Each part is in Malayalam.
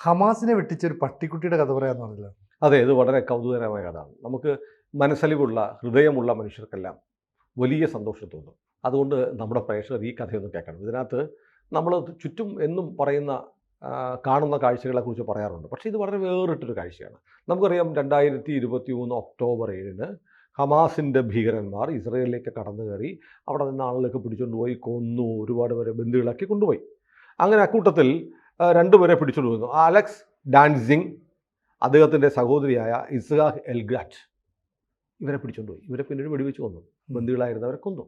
ഹമാസിനെ വെട്ടിച്ചൊരു പട്ടിക്കുട്ടിയുടെ കഥ പറയാന്ന് പറഞ്ഞല്ലോ. അതെ, ഇത് വളരെ കൗതുകകരമായ കഥയാണ്. നമുക്ക് മനസ്സലിവുള്ള ഹൃദയമുള്ള മനുഷ്യർക്കെല്ലാം വലിയ സന്തോഷം തോന്നും. അതുകൊണ്ട് നമ്മുടെ പ്രേക്ഷകർ ഈ കഥയൊന്ന് കേൾക്കണം. ഇതിനകത്ത് നമ്മൾ ചുറ്റും എന്നും പറയുന്ന കാണുന്ന കാഴ്ചകളെക്കുറിച്ച് പറയാറുണ്ട്. പക്ഷേ ഇത് വളരെ വേറിട്ടൊരു കാഴ്ചയാണ്. നമുക്കറിയാം 2023 ഒക്ടോബർ 7 ഹമാസിൻ്റെ ഭീകരന്മാർ ഇസ്രയേലിലേക്ക് കടന്നു കയറി അവിടെ നിന്ന് ആളുകളൊക്കെ പിടിച്ചുകൊണ്ട് പോയി കൊന്നു, ഒരുപാട് പേരെ ബന്ദികളാക്കി കൊണ്ടുപോയി. അങ്ങനെ അക്കൂട്ടത്തിൽ രണ്ടുപേരെ പിടിച്ചുകൊണ്ട് പോയിരുന്നു. അലക്സ് ഡാൻസിങ്, അദ്ദേഹത്തിൻ്റെ സഹോദരിയായ ഇസ്ഹാഖ് എൽഗ്രാറ്റ്. ഇവരെ പിടിച്ചുകൊണ്ടുപോയി. ഇവരെ പിന്നീട് വെടിവെച്ച് കൊന്നു. ബന്ദികളായിരുന്നവരെ കൊന്നു.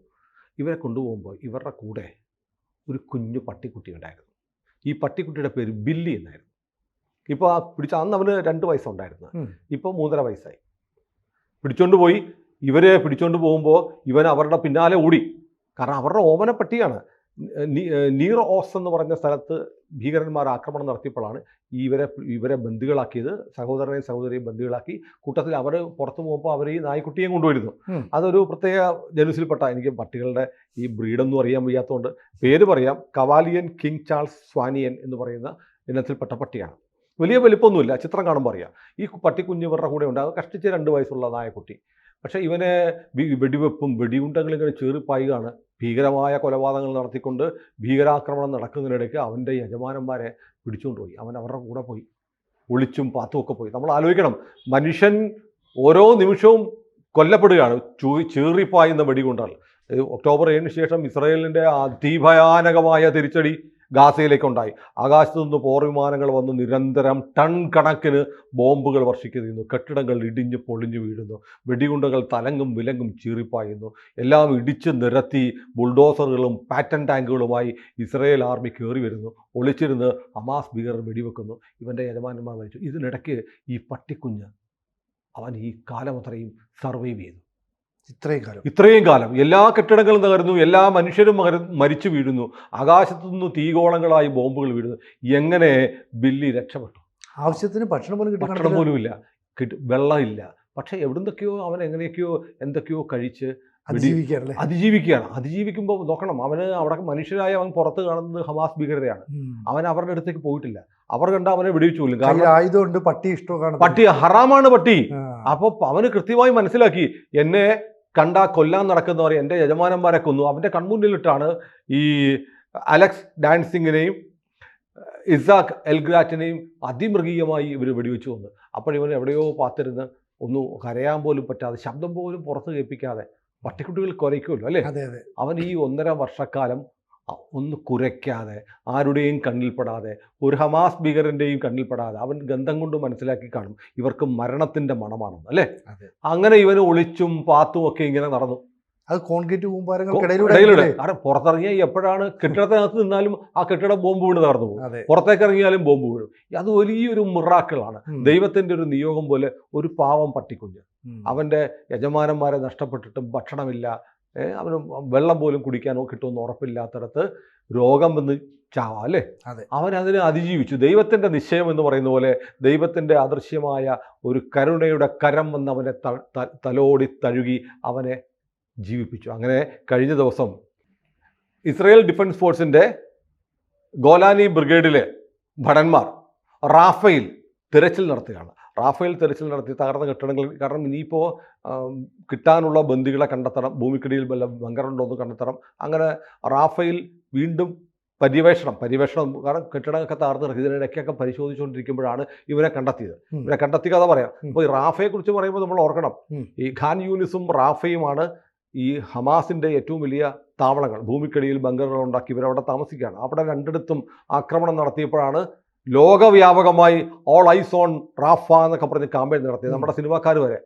ഇവരെ കൊണ്ടുപോകുമ്പോൾ ഇവരുടെ കൂടെ ഒരു കുഞ്ഞു പട്ടിക്കുട്ടി ഉണ്ടായിരുന്നു. ഈ പട്ടിക്കുട്ടിയുടെ പേര് ബില്ലി എന്നായിരുന്നു. ഇപ്പോൾ അന്ന് അവന് 2 വയസ്സുണ്ടായിരുന്നു. ഇപ്പോൾ 3.5 വയസ്സായി. പിടിച്ചോണ്ട് പോയി. ഇവരെ പിടിച്ചോണ്ട് പോകുമ്പോൾ ഇവൻ അവരുടെ പിന്നാലെ ഓടി. കാരണം അവരുടെ ഓമന പട്ടിയാണ്. നീർ ഓസ് എന്ന് പറഞ്ഞ സ്ഥലത്ത് ഭീകരന്മാർ ആക്രമണം നടത്തിയപ്പോഴാണ് ഇവരെ ബന്ദികളാക്കിയത്. സഹോദരനെയും സഹോദരിയും ബന്ദികളാക്കി. കൂട്ടത്തിൽ അവർ പുറത്തു പോകുമ്പോൾ അവർ ഈ നായ്ക്കുട്ടിയെയും കൊണ്ടുവരുന്നു. അതൊരു പ്രത്യേക ജനുസിൽപ്പെട്ട, എനിക്ക് പട്ടികളുടെ ഈ ബ്രീഡൊന്നും അറിയാൻ വയ്യാത്തതുകൊണ്ട് പേര് പറയാം, കവാലിയൻ കിങ് ചാൾസ് സ്വാനിയൻ എന്ന് പറയുന്ന ഇനത്തിൽപ്പെട്ട പട്ടിയാണ്. വലിയ വലിപ്പമൊന്നുമില്ല, ചിത്രം കാണുമ്പോൾ അറിയാം. ഈ പട്ടിക്കുഞ്ഞ് ഇവരുടെ കൂടെ ഉണ്ട്. അത് കഷ്ടിച്ച് 2 വയസ്സുള്ള നായക്കുട്ടി. പക്ഷേ ഇവനെ വെടിവെപ്പും വെടിയുണ്ടകളും ഇങ്ങനെ ചേറിപ്പായുകയാണ്. ഭീകരമായ കൊലപാതകങ്ങൾ നടത്തിക്കൊണ്ട് ഭീകരാക്രമണം നടക്കുന്നതിനിടയ്ക്ക് അവൻ്റെ യജമാനന്മാരെ പിടിച്ചുകൊണ്ടുപോയി. അവൻ അവരുടെ കൂടെ പോയി, ഒളിച്ചും പാത്തുമൊക്കെ പോയി. നമ്മൾ ആലോചിക്കണം, മനുഷ്യൻ ഓരോ നിമിഷവും കൊല്ലപ്പെടുകയാണ് ചേറിപ്പായുന്ന വെടികൊണ്ടാൽ. ഒക്ടോബർ 7 ശേഷം ഇസ്രയേലിൻ്റെ അതിഭയാനകമായ തിരിച്ചടി ഗാസയിലേക്കുണ്ടായി. ആകാശത്തു നിന്ന് പോർ വിമാനങ്ങൾ വന്ന് നിരന്തരം ടൺ കണക്കിന് ബോംബുകൾ വർഷിക്കുന്നു. കെട്ടിടങ്ങൾ ഇടിഞ്ഞ് പൊളിഞ്ഞു വീഴുന്നു. വെടികുണ്ടകൾ തലങ്ങും വിലങ്ങും ചീറിപ്പായുന്നു. എല്ലാം ഇടിച്ച് നിരത്തി ബുൾഡോസറുകളും പാറ്റൻ ടാങ്കുകളുമായി ഇസ്രയേൽ ആർമി കയറി വരുന്നു. ഒളിച്ചിരുന്ന് ഹമാസ് ഭീകരർ വെടിവെക്കുന്നു. ഇവൻ്റെ യജമാനന്മാർ മരിച്ചു. ഇതിനിടയ്ക്ക് ഈ പട്ടിക്കുഞ്ഞ് അവൻ ഈ കാലം അത്രയും സർവൈവ് ചെയ്തു. ഇത്രയും കാലം എല്ലാ കെട്ടിടങ്ങളും തകർന്നു, എല്ലാ മനുഷ്യരും മരിച്ചു വീഴുന്നു. ആകാശത്തു നിന്ന് തീഗോളങ്ങളായി ബോംബുകൾ വീഴുന്നു. എങ്ങനെ ബില്ലി രക്ഷപ്പെട്ടു? ആവശ്യത്തിന് ഭക്ഷണം പോലും ഇല്ല, വെള്ളമില്ല. പക്ഷേ എവിടുന്നൊക്കെയോ അവൻ എങ്ങനെയൊക്കെയോ എന്തൊക്കെയോ കഴിച്ച് അതിജീവിക്കുകയാണ്. അതിജീവിക്കുമ്പോൾ നോക്കണം, അവന് അവിടെ മനുഷ്യരായ അവൻ പുറത്ത് കാണുന്നത് ഹമാസ് ഭീകരരെയാണ്. അവൻ അവരുടെ അടുത്തേക്ക് പോയിട്ടില്ല. അവർ കണ്ട അവനെ വെടിവെച്ചു കൊല്ലും. കാരണം ആയുധമുണ്ട്, പട്ടി ഇഷ്ടമാണ്, പട്ടി ഹറാമാണ് പട്ടി. അപ്പോൾ അവന് കൃത്യമായി മനസ്സിലാക്കി, എന്നെ കണ്ടാ കൊല്ലാൻ നടക്കുന്നവർ എൻ്റെ യജമാനന്മാരെ കൊന്നു. അവൻ്റെ കൺമുന്നിലിട്ടാണ് ഈ അലക്സ് ഡാൻസിങ്ങിനെയും ഇസാഖ് എൽഗ്രാറ്റിനെയും അതിമൃഗീയമായി ഇവർ വെടിവെച്ചു കൊന്നു. അപ്പോഴിവൻ എവിടെയോ പാത്തിരുന്ന് ഒന്ന് കരയാൻ പോലും പറ്റാതെ, ശബ്ദം പോലും പുറത്ത് കേൾപ്പിക്കാതെ, പട്ടിക്കുട്ടികൾ കുരയ്ക്കുമല്ലോ അല്ലേ, അവൻ ഈ 1.5 വർഷക്കാലം ഒന്ന് കുരയ്ക്കാതെ, ആരുടെയും കണ്ണിൽപ്പെടാതെ, ഒരു ഹമാസ് ഭീകരൻ്റെയും കണ്ണിൽപ്പെടാതെ, അവൻ ഗന്ധം കൊണ്ട് മനസ്സിലാക്കി കാണും ഇവർക്ക് മരണത്തിൻ്റെ മണമാണെന്ന് അല്ലേ. അങ്ങനെ ഇവന് ഒളിച്ചും പാത്തും ഒക്കെ ഇങ്ങനെ നടന്നു. അത് കോൺക്രീറ്റ് കൂമ്പാരങ്ങൾക്കിടയിലൂടെ. കാരണം പുറത്തിറങ്ങിയാൽ എപ്പോഴാണ് കെട്ടിടത്തിനകത്ത് നിന്നാലും ആ കെട്ടിടം ബോംബ് വീണ് തകർന്നു പോകും. പുറത്തേക്ക് ഇറങ്ങിയാലും ബോംബ് വീഴും. അത് വലിയൊരു മിറാക്കിളാണ്. ദൈവത്തിൻ്റെ ഒരു നിയോഗം പോലെ ഒരു പാവം പട്ടിക്കുഞ്ഞ് അവൻ്റെ യജമാനന്മാരെ നഷ്ടപ്പെട്ടിട്ടും ഭക്ഷണമില്ല, അവന് വെള്ളം പോലും കുടിക്കാനോ കിട്ടുമെന്ന് ഉറപ്പില്ലാത്തടത്ത് രോഗം വന്ന് ചാവാം അല്ലേ. അവനതിനെ അതിജീവിച്ചു. ദൈവത്തിൻ്റെ നിശ്ചയം എന്ന് പറയുന്ന പോലെ ദൈവത്തിൻ്റെ അദൃശ്യമായ ഒരു കരുണയുടെ കരം വന്ന് അവനെ തലോടി തഴുകി അവനെ ജീവിപ്പിച്ചു. അങ്ങനെ കഴിഞ്ഞ ദിവസം ഇസ്രയേൽ ഡിഫൻസ് ഫോഴ്സിൻ്റെ ഗോലാനി ബ്രിഗേഡിലെ ഭടന്മാർ റാഫയിൽ തിരച്ചിൽ നടത്തുകയാണ്. റാഫേൽ തെരച്ചിൽ നടത്തി തകർന്ന കെട്ടിടങ്ങൾ. കാരണം ഇനിയിപ്പോൾ കിട്ടാനുള്ള ബന്ദികളെ കണ്ടെത്തണം, ഭൂമിക്കടിയിൽ വല്ല ബങ്കറുണ്ടോയെന്ന് കണ്ടെത്തണം. അങ്ങനെ റാഫേൽ വീണ്ടും പര്യവേഷണം. കാരണം കെട്ടിടങ്ങളൊക്കെ തകർന്ന് കിടക്കും. ഇതിനിടയ്ക്കൊക്കെ പരിശോധിച്ചുകൊണ്ടിരിക്കുമ്പോഴാണ് ഇവരെ കണ്ടെത്തിയത്. ഇവരെ കണ്ടെത്തിയ കഥ പറയാം. അപ്പോൾ ഈ റാഫയെക്കുറിച്ച് പറയുമ്പോൾ നമ്മൾ ഓർക്കണം, ഈ ഖാൻ യൂനിസും റാഫയുമാണ് ഈ ഹമാസിൻ്റെ ഏറ്റവും വലിയ താവളങ്ങൾ. ഭൂമിക്കടിയിൽ ബങ്കറുകൾ ഉണ്ടാക്കി ഇവരവിടെ താമസിക്കുകയാണ്. അവിടെ രണ്ടിടത്തും ആക്രമണം നടത്തിയപ്പോഴാണ് ലോകവ്യാപകമായി ഓൾ ഐസ് ഓൺ റാഫ എന്നൊക്കെ പറഞ്ഞ് ക്യാമ്പയിൻ നടത്തി. നമ്മുടെ സിനിമാക്കാർ വരെ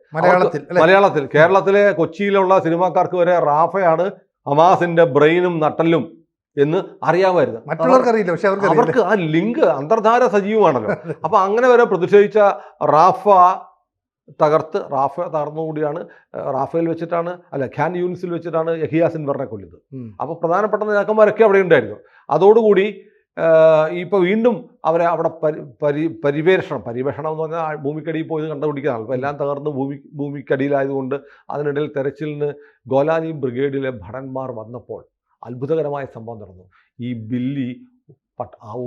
മലയാളത്തിൽ, കേരളത്തിലെ കൊച്ചിയിലുള്ള സിനിമാക്കാർക്ക് വരെ റാഫയാണ് ഹമാസിന്റെ ബ്രെയിനും നട്ടലും എന്ന് അറിയാമായിരുന്നു. മറ്റുള്ളവർക്കറിയില്ല, പക്ഷെ അവർക്ക് ആ ലിങ്ക് അന്തർധാര സജീവമാണല്ലോ. അപ്പൊ അങ്ങനെ വരെ പ്രതിഷേധിച്ച റാഫ തകർന്നുകൂടിയാണ്. റാഫേൽ വെച്ചിട്ടാണ് ഖാൻ യൂണിസിൽ വെച്ചിട്ടാണ് യഹിയ സിൻവറിനെ കൊല്ലുന്നത്. അപ്പോൾ പ്രധാനപ്പെട്ട നേതാക്കന്മാരൊക്കെ അവിടെ ഉണ്ടായിരുന്നു. അതോടുകൂടി ഇപ്പോൾ വീണ്ടും അവരെ അവിടെ പരിവേഷണം എന്ന് പറഞ്ഞാൽ ഭൂമിക്കടിയിൽ പോയത് കണ്ടുപിടിക്കുന്നതാണ്. ഇപ്പോൾ എല്ലാം തകർന്ന് ഭൂമിക്കടിയിലായതുകൊണ്ട് അതിനിടയിൽ തെരച്ചിലിന് ഗോലാനി ബ്രിഗേഡിലെ ഭടന്മാർ വന്നപ്പോൾ അത്ഭുതകരമായ സംഭവം നടന്നു. ഈ ബില്ലി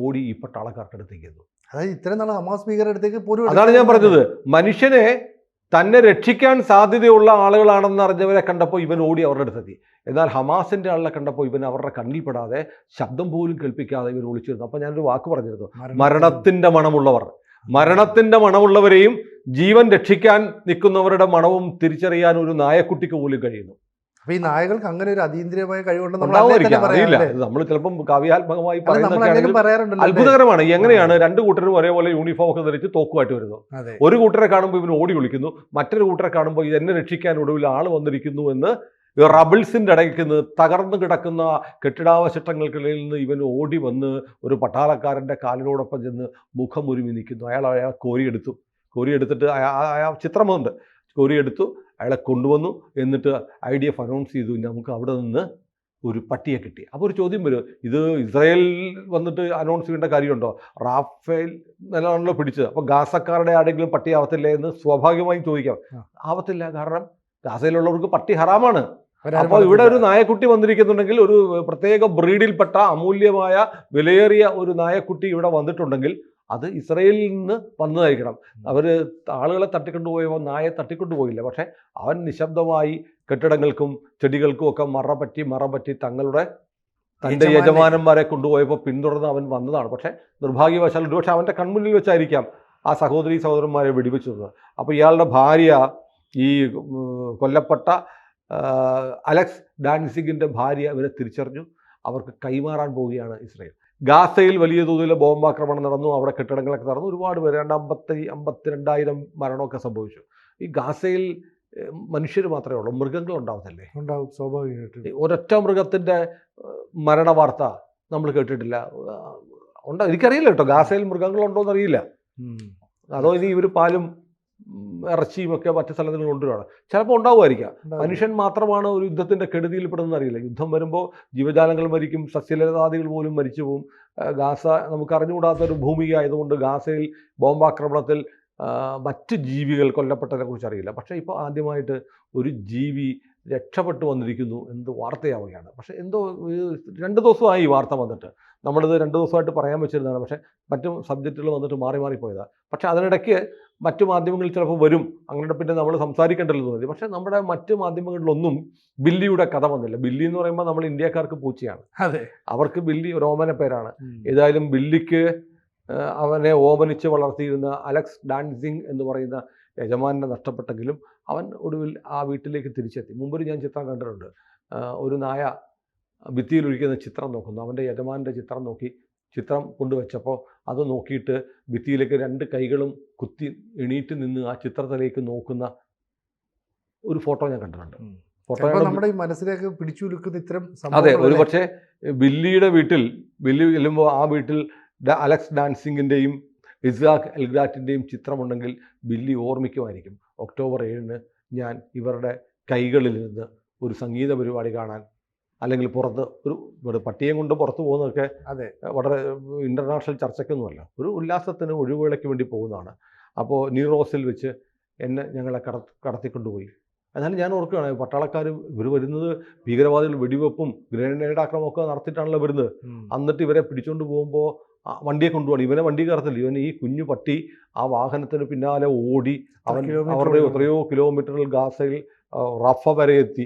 ഓടി ഈ പട്ടാളക്കാർക്കടുത്തേക്ക് എത്തുന്നു. അതായത് ഇത്രയും നാൾ ഹമാസ് ഭീകരരുടെ അടുത്തേക്ക് പോലും അതാണ് ഞാൻ പറഞ്ഞത്. മനുഷ്യനെ തന്നെ രക്ഷിക്കാൻ സാധ്യതയുള്ള ആളുകളാണെന്ന് അറിഞ്ഞവരെ കണ്ടപ്പോൾ ഇവൻ ഓടി അവരുടെ അടുത്തെത്തി. എന്നാൽ ഹമാസിന്റെ ആളെ കണ്ടപ്പോൾ ഇവൻ അവരുടെ കണ്ണിൽപ്പെടാതെ ശബ്ദം പോലും കേൾപ്പിക്കാതെ ഇവൻ ഒളിച്ചിരുന്നു. അപ്പോൾ ഞാനൊരു വാക്ക് പറഞ്ഞിരുന്നു, മരണത്തിന്റെ മണമുള്ളവർ. മരണത്തിന്റെ മണമുള്ളവരെയും ജീവൻ രക്ഷിക്കാൻ നിൽക്കുന്നവരുടെ മണവും തിരിച്ചറിയാൻ ഒരു നായക്കുട്ടിക്ക് പോലും കഴിയുന്നു. അപ്പൊ ഈ നായകൾക്ക് അങ്ങനെ ഒരു അതീന്ദ്രിയമായ ഉണ്ടാവുമായിരിക്കാം, അറിയില്ല. നമ്മൾ ചിലപ്പം കാവ്യാത്മകമായി പറയാറുണ്ടല്ലോ. അത്ഭുതകരമാണ്. എങ്ങനെയാണ് രണ്ട് കൂട്ടരും ഒരേപോലെ യൂണിഫോം ഒക്കെ ധരിച്ച് തോക്കുമായിട്ട് വരുന്നത്. ഒരു കൂട്ടരെ കാണുമ്പോൾ ഇവന് ഓടി വിളിക്കുന്നു, മറ്റൊരു കൂട്ടരെ കാണുമ്പോൾ ഇതെന്നെ രക്ഷിക്കാൻ ഒടുവിൽ ആൾ വന്നിരിക്കുന്നു എന്ന് റബിൾസിന്റെ ഇടയ്ക്ക് നിന്ന് തകർന്നു കിടക്കുന്ന കെട്ടിടാവശിഷ്ടങ്ങൾക്കിടയിൽ നിന്ന് ഇവൻ ഓടി വന്ന് ഒരു പട്ടാളക്കാരൻ്റെ കാലിനോടൊപ്പം ചെന്ന് മുഖമുരുമി നിൽക്കുന്നു. അയാളെ കോരിയെടുത്തിട്ട് ചിത്രമുണ്ട്, കോരിയെടുത്തു, അയാളെ കൊണ്ടുവന്നു. എന്നിട്ട് IDF അനൗൺസ് ചെയ്തു, നമുക്ക് അവിടെ നിന്ന് ഒരു പട്ടിയെ കിട്ടി. അപ്പോൾ ഒരു ചോദ്യം വരും, ഇത് ഇസ്രായേൽ വന്നിട്ട് അനൗൺസ് ചെയ്യേണ്ട കാര്യമുണ്ടോ? റാഫേൽ നിലയാണല്ലോ പിടിച്ചത്, അപ്പോൾ ഗാസക്കാരുടെ ആരെങ്കിലും പട്ടി ആവത്തില്ലേ എന്ന് സ്വാഭാവികമായും ചോദിക്കാം. ആവത്തില്ല, കാരണം ഗാസയിലുള്ളവർക്ക് പട്ടി ഹറാമാണ്. അപ്പോൾ ഇവിടെ ഒരു നായക്കുട്ടി വന്നിരിക്കുന്നുണ്ടെങ്കിൽ, ഒരു പ്രത്യേക ബ്രീഡിൽപ്പെട്ട അമൂല്യമായ വിലയേറിയ ഒരു നായക്കുട്ടി ഇവിടെ വന്നിട്ടുണ്ടെങ്കിൽ അത് ഇസ്രായേലിൽ നിന്ന് വന്നതായിരിക്കണം. അവർ ആളുകളെ തട്ടിക്കൊണ്ടുപോയപ്പോൾ നായെ തട്ടിക്കൊണ്ടുപോയില്ല, പക്ഷേ അവൻ നിശബ്ദമായി കെട്ടിടങ്ങൾക്കും ചെടികൾക്കും ഒക്കെ മറപറ്റി തൻ്റെ യജമാനന്മാരെ കൊണ്ടുപോയപ്പോൾ പിന്തുടർന്ന് അവൻ വന്നതാണ്. പക്ഷേ നിർഭാഗ്യവശാൽ ഒരുപക്ഷെ അവൻ്റെ കൺമുന്നിൽ വെച്ചായിരിക്കാം ആ സഹോദരന്മാരെ വെടിവെച്ചത്. അപ്പോൾ ഇയാളുടെ ഭാര്യ, ഈ കൊല്ലപ്പെട്ട അലക്സ് ഡാൻസിഗിൻ്റെ ഭാര്യ ഇവരെ തിരിച്ചറിഞ്ഞു. അവർക്ക് കൈമാറാൻ പോവുകയാണ് ഇസ്രായേൽ. ഗാസയിൽ വലിയ തോതിൽ ബോംബാക്രമണം നടന്നു, അവിടെ കെട്ടിടങ്ങളൊക്കെ നടന്നു, ഒരുപാട് പേര് 52,000 മരണമൊക്കെ സംഭവിച്ചു. ഈ ഗാസയിൽ മനുഷ്യർ മാത്രമേ ഉള്ളൂ, മൃഗങ്ങൾ ഉണ്ടാവത്തില്ലേ? ഉണ്ടാവും, സ്വാഭാവികമായിട്ട്. ഒരൊറ്റ മൃഗത്തിൻ്റെ മരണ വാർത്ത നമ്മൾ കേട്ടിട്ടില്ല. എനിക്കറിയില്ല കേട്ടോ, ഗാസയിൽ മൃഗങ്ങളുണ്ടോ എന്നറിയില്ല. അതോ ഇനി ഇവർ പാലും ഇറച്ചിയും ഒക്കെ മറ്റു സ്ഥലത്തിൽ കൊണ്ടുവരികയാണ്. ചിലപ്പോൾ ഉണ്ടാവുമായിരിക്കാം. മനുഷ്യൻ മാത്രമാണ് ഒരു യുദ്ധത്തിൻ്റെ കെടുതിയിൽപ്പെടുന്നത് അറിയില്ല. യുദ്ധം വരുമ്പോൾ ജീവജാലങ്ങൾ മരിക്കും, സസ്യലതാദികൾ പോലും മരിച്ചു പോവും. ഗാസ നമുക്ക് അറിഞ്ഞുകൂടാത്തൊരു ഭൂമികയായതുകൊണ്ട് ഗാസയിൽ ബോംബാക്രമണത്തിൽ മറ്റ് ജീവികൾ കൊല്ലപ്പെട്ടതിനെ കുറിച്ച് അറിയില്ല. പക്ഷേ ഇപ്പോൾ ആദ്യമായിട്ട് ഒരു ജീവി രക്ഷപ്പെട്ടു വന്നിരിക്കുന്നു എന്ത് വാർത്തയാവുകയാണ്. പക്ഷേ എന്തോ 2 ദിവസമായി ഈ വാർത്ത വന്നിട്ട്. നമ്മളിത് 2 ദിവസമായിട്ട് പറയാൻ വെച്ചിരുന്നതാണ്, പക്ഷേ മറ്റു സബ്ജക്റ്റുകൾ വന്നിട്ട് മാറിപ്പോയതാണ്. പക്ഷേ അതിനിടയ്ക്ക് മറ്റു മാധ്യമങ്ങളിൽ ചിലപ്പോൾ വരും, അങ്ങനെ പിന്നെ നമ്മൾ സംസാരിക്കേണ്ടല്ലോ തോന്നി. പക്ഷേ നമ്മുടെ മറ്റു മാധ്യമങ്ങളിലൊന്നും ബില്ലിയുടെ കഥ വന്നില്ല. ബില്ലി എന്ന് പറയുമ്പോൾ നമ്മൾ ഇന്ത്യക്കാർക്ക് പൂച്ചയാണ്, അവർക്ക് ബില്ലി ഒരു ഓമന പേരാണ്. ഏതായാലും ബില്ലിക്ക് അവനെ ഓമനിച്ച് വളർത്തിയിരുന്ന അലക്സ് ഡാൻസിങ് എന്ന് പറയുന്ന യജമാനെ നഷ്ടപ്പെട്ടെങ്കിലും അവൻ ഒടുവിൽ ആ വീട്ടിലേക്ക് തിരിച്ചെത്തി. മുമ്പൊരു ഞാൻ ചിത്രം കണ്ടിട്ടുണ്ട്, ഒരു നായ ഭിത്തിയിലൊഴിക്കുന്ന ചിത്രം നോക്കുന്നു. അവൻ്റെ യജമാൻ്റെ ചിത്രം നോക്കി ചിത്രം കൊണ്ടുവച്ചപ്പോൾ അത് നോക്കിയിട്ട് ഭിത്തിയിലേക്ക് 2 കൈകളും കുത്തി എണീറ്റ് നിന്ന് ആ ചിത്രത്തിലേക്ക് നോക്കുന്ന ഒരു ഫോട്ടോ ഞാൻ കണ്ടിട്ടുണ്ട്. ഫോട്ടോ നമ്മുടെ ഈ മനസ്സിലേക്ക് പിടിച്ചുലുക്കുന്ന ഇത്തരം. അതെ, ഒരു പക്ഷേ ബില്ലിയുടെ വീട്ടിൽ ബില്ലി ചെല്ലുമ്പോൾ ആ വീട്ടിൽ അലക്സ് ഡാൻസിങ്ങിൻ്റെയും ഇസാഖ് എൽഗ്രാറ്റിൻ്റെയും ചിത്രമുണ്ടെങ്കിൽ ബില്ലി ഓർമ്മിക്കുമായിരിക്കും, ഒക്ടോബർ 7-ന് ഞാൻ ഇവരുടെ കൈകളിൽ നിന്ന് ഒരു സംഗീത പരിപാടി കാണാൻ, അല്ലെങ്കിൽ പുറത്ത് ഒരു പട്ടിയെ കൊണ്ട് പുറത്ത് പോകുന്നതൊക്കെ വളരെ ഇൻ്റർനാഷണൽ ചർച്ചയ്ക്കൊന്നുമല്ല, ഒരു ഉല്ലാസത്തിന് ഒഴിവുവേളയ്ക്ക് വേണ്ടി പോകുന്നതാണ്. അപ്പോൾ നീറോസിൽ വെച്ച് ഞങ്ങളെ കടത്തിക്കൊണ്ടുപോയി. എന്നാലും ഞാൻ ഓർക്കുകയാണ്, പട്ടാളക്കാർ ഇവർ വരുന്നത് ഭീകരവാദികൾ വെടിവെപ്പും ഗ്രനേഡ് ആക്രമണമൊക്കെ നടത്തിയിട്ടാണല്ലോ വരുന്നത്. എന്നിട്ട് ഇവരെ പിടിച്ചുകൊണ്ട് പോകുമ്പോൾ വണ്ടിയെ കൊണ്ടുപോകണം. ഇവനെ വണ്ടി കയറത്തില്ല, ഇവൻ ഈ കുഞ്ഞു പട്ടി ആ വാഹനത്തിന് പിന്നാലെ ഓടി അവരുടെ എത്രയോ കിലോമീറ്ററിൽ ഗാസയിൽ റഫ വരെ എത്തി,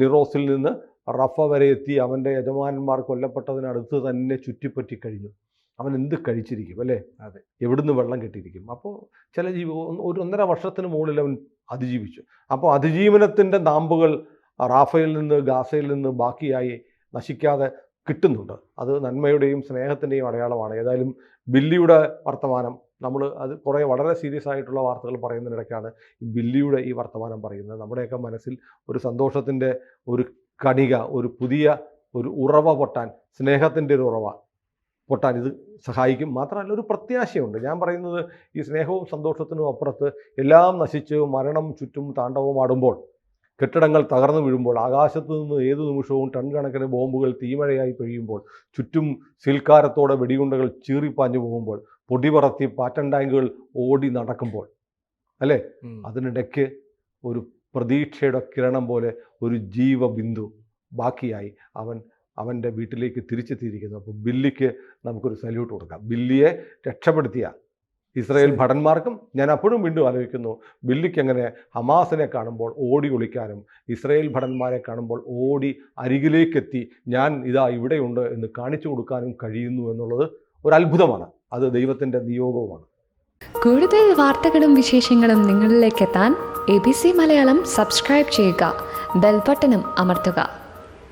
നിറോസിൽ നിന്ന് റഫ വരെ എത്തി. അവൻ്റെ യജമാനന്മാർ കൊല്ലപ്പെട്ടതിനടുത്ത് തന്നെ ചുറ്റിപ്പറ്റി കഴിഞ്ഞു. അവൻ എന്ത് കഴിച്ചിരിക്കും അല്ലേ? അതെ, എവിടുന്ന് വെള്ളം കെട്ടിയിരിക്കും. അപ്പോൾ ചില ഒരു 1.5 വർഷത്തിന് മുകളിൽ അവൻ അതിജീവിച്ചു. അപ്പോൾ അതിജീവനത്തിൻ്റെ നാമ്പുകൾ റാഫയിൽ നിന്ന് ഗാസയിൽ നിന്ന് ബാക്കിയായി നശിക്കാതെ കിട്ടുന്നുണ്ട്. അത് നന്മയുടെയും സ്നേഹത്തിൻ്റെയും അടയാളമാണ്. ഏതായാലും ബില്ലിയുടെ വർത്തമാനം നമ്മൾ അത് കുറേ വളരെ സീരിയസ് ആയിട്ടുള്ള വാർത്തകൾ പറയുന്നതിനിടയ്ക്കാണ് ഈ ബില്ലിയുടെ ഈ വർത്തമാനം പറയുന്നത്. നമ്മുടെയൊക്കെ മനസ്സിൽ ഒരു സന്തോഷത്തിൻ്റെ ഒരു കണിക, ഒരു പുതിയ ഒരു ഉറവ പൊട്ടാൻ, സ്നേഹത്തിൻ്റെ ഒരു ഉറവ പൊട്ടാൻ ഇത് സഹായിക്കും. മാത്രമല്ല ഒരു പ്രത്യാശയുണ്ട്. ഞാൻ പറയുന്നത് ഈ സ്നേഹവും സന്തോഷത്തിനും അപ്പുറത്ത് എല്ലാം നശിച്ച് മരണം ചുറ്റും താണ്ഡവമാടുമ്പോൾ, കെട്ടിടങ്ങൾ തകർന്നു വീഴുമ്പോൾ, ആകാശത്ത് നിന്ന് ഏതു നിമിഷവും ടൺ കണക്കിന് ബോംബുകൾ തീമഴയായി പെയ്യുമ്പോൾ, ചുറ്റും സിൽക്കാരത്തോടെ വെടിയുണ്ടകൾ ചീറിപ്പാഞ്ഞു പോകുമ്പോൾ, പൊടിപറത്തി പാറ്റൻ ടാങ്കുകൾ ഓടി നടക്കുമ്പോൾ, അല്ലേ, അതിനിടയ്ക്ക് ഒരു പ്രതീക്ഷയുടെ കിരണം പോലെ ഒരു ജീവബിന്ദു ബാക്കിയായി അവൻ അവൻ്റെ വീട്ടിലേക്ക് തിരിച്ചെത്തിയിരിക്കുന്നു. അപ്പോൾ ബില്ലിക്ക് നമുക്കൊരു സല്യൂട്ട് കൊടുക്കാം. ബില്ലിയെ രക്ഷപ്പെടുത്തിയ ഇസ്രായേൽ ഭടന്മാർക്കും ഞാൻ അപ്പോഴും വീണ്ടും ആലോചിക്കുന്നു, ബില്ലിക്ക് എങ്ങനെ ഹമാസിനെ കാണുമ്പോൾ ഓടി ഒളിക്കാനും ഇസ്രായേൽ ഭടന്മാരെ കാണുമ്പോൾ ഓടി അരികിലേക്കെത്തി ഞാൻ ഇതാ ഇവിടെയുണ്ട് എന്ന് കാണിച്ചു കൊടുക്കാനും കഴിയുന്നു എന്നുള്ളത് ഒരു അത്ഭുതമാണ്. അത് ദൈവത്തിൻ്റെ നിയോഗവുമാണ്. കൂടുതൽ വാർത്തകളും വിശേഷങ്ങളും നിങ്ങളിലേക്ക് എത്താൻ ABC മലയാളം സബ്സ്ക്രൈബ് ചെയ്യുക, ബെൽ ബട്ടണും അമർത്തുക.